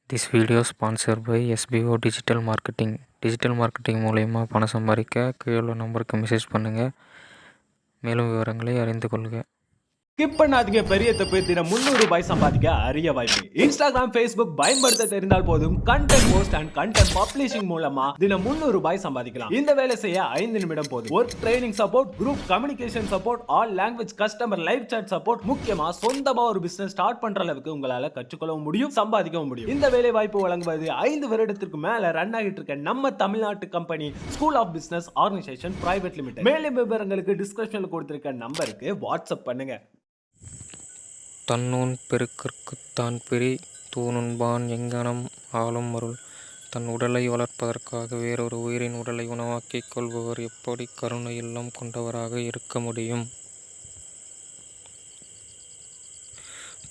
This video sponsored by SBO digital marketing. Digital marketing மூலயமா பணம் சம்பாதிக்க கீழே உள்ள நம்பருக்கு மெசேஜ் பண்ணுங்கள். மேலும் விவரங்களை அறிந்து கொள்க. ஸ்கிப் பண்ணாதீங்க. பெரிய தப்பு. தினம் ₹300 சம்பாதிக்க அரிய வாய்ப்பு. இன்ஸ்டாகிராம், ஃபேஸ்புக் பயன்படுத்த தெரிந்தால் போதும். Content post and content publishing மூலமா தினம் ₹300 சம்பாதிக்கலாம். இந்த வேலை செய்ய 5 நிமிடம் போதும். Work training support, group communication support, all language customer live chat support, முக்கியமா சொந்தமா ஒரு பிசினஸ் ஸ்டார்ட் பண்ற அளவுக்கு உங்களால கற்றுக்கொள்ளவும் முடியும், சம்பாதிக்கவும் முடியும். இந்த வேலை வாய்ப்பு வழங்குவது 5 வருடத்திற்கு மேல ரன் ஆகிட்டு இருக்க நம்ம தமிழ்நாட்டு company school of business organisation private limited. மேலும் விவரங்களுக்கு டிஸ்கிரிப்ஷன்ல கொடுத்திருக்க நம்பருக்கு வாட்ஸ்அப் பண்ணுங்க. தன்னூன் பெருக்கற்குத் தான் பிரி தூணுண்பான் எங்கனம் ஆளும் அருள். தன் உடலை வளர்ப்பதற்காக வேறொரு உயிரின் உடலை உணவாக்கிக் கொள்பவர் எப்படி கருணை இல்லம் கொண்டவராக இருக்க முடியும்?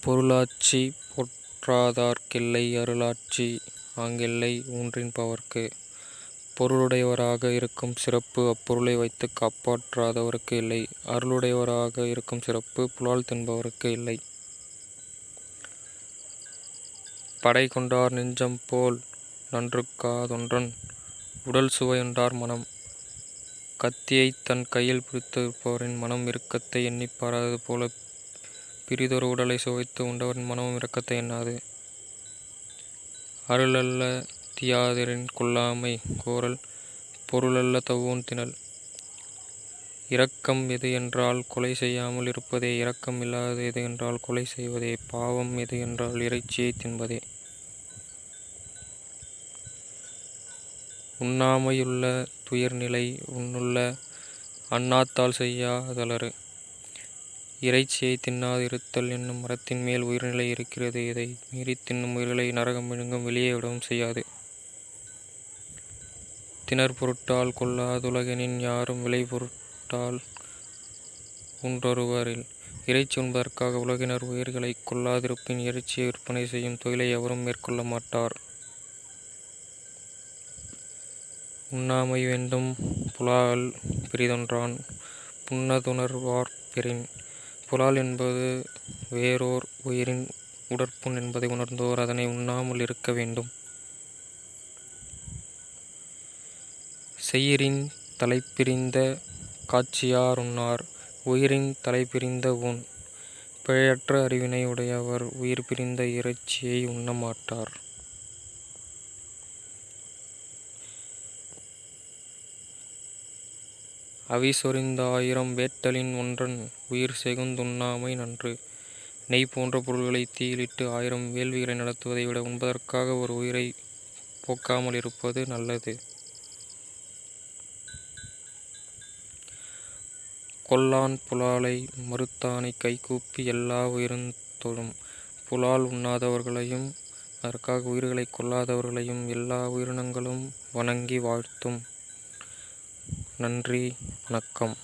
பொருளாட்சி பொற்றாதார்க்கில்லை அருளாட்சி ஆங்கில்லை ஊன்றின்பவர்க்கு. பொருளுடையவராக இருக்கும் சிறப்பு அப்பொருளை வைத்து காப்பாற்றாதவருக்கு இல்லை. அருளுடையவராக இருக்கும் சிறப்பு புலால் தின்பவருக்கு இல்லை. படை கொண்டார் நெஞ்சம் போல் நன்றுக்காதொன்றன் உடல் சுவையுண்டார் மனம். கத்தியைத் தன் கையில் பிடித்திருப்பவரின் மனம் இரக்கத்தை எண்ணிப் பாராதது போல பிறிதொரு உடலை சுவைத்து உண்டவரின் மனமும் இரக்கத்தை எண்ணாது. அருளல்ல தியாதிரின் கொல்லாமை கோரல் பொருளல்ல தவ்வூன் திணல். இரக்கம் எது என்றால் கொலை செய்யாமல் இருப்பதே. இரக்கம் இல்லாதது எது என்றால் கொலை செய்வதே. பாவம் எது என்றால் இறைச்சியை தின்பதே. உண்ணாமையுள்ள துயர்நிலை உன்னுள்ள அண்ணாத்தால் செய்யாதலறு. இறைச்சியை தின்னாதிருத்தல் என்னும் மரத்தின் மேல் உயிர்நிலை இருக்கிறது. இதை மீறி தின்னும் உயிர்களை நரகம் விழுங்கும் வெளியே விடவும் செய்யாது. திணற் பொருட்டால் கொள்ளாதுலகெனின் யாரும் விலை பொருட்டால் உண்டொருவரில். இறைச்சி உண்பதற்காக உலகினர் உயிர்களை கொள்ளாதிருப்பின் இறைச்சியை விற்பனை செய்யும் தொழிலை எவரும் மேற்கொள்ள மாட்டார். உண்ணாமை வேண்டும் புலால் பிறிதொன்றான் புன்னதுணர்வார் பெறின். புலால் என்பது வேறோர் உயிரின் உடற்புண் என்பதை உணர்ந்தோர் அதனை உண்ணாமல் இருக்க வேண்டும். செயிரின் தலைப்பிரிந்த காட்சியார் உண்ணார் உயிரின் தலைப்பிரிந்த ஊன். பிழையற்ற அறிவினை உடையவர் உயிர் பிரிந்த இறைச்சியை உண்ண மாட்டார். அவி சொரிந்த 1000 வேட்டலின் ஒன்றன் உயிர் செகுந்துண்ணாமை நன்று. நெய் போன்ற பொருள்களை தீயிலிட்டு 1000 வேள்விகளை நடத்துவதை விட உண்பதற்காக ஒரு உயிரை போக்காமல் இருப்பது நல்லது. கொல்லான் புலாலை மறுத்தானை கைகூப்பி எல்லா உயிரும் தொழும். புலால் உண்ணாதவர்களையும் அதற்காக உயிர்களை கொல்லாதவர்களையும் எல்லா உயிரினங்களும் வணங்கி வாழ்த்தும். நன்றி, வணக்கம்.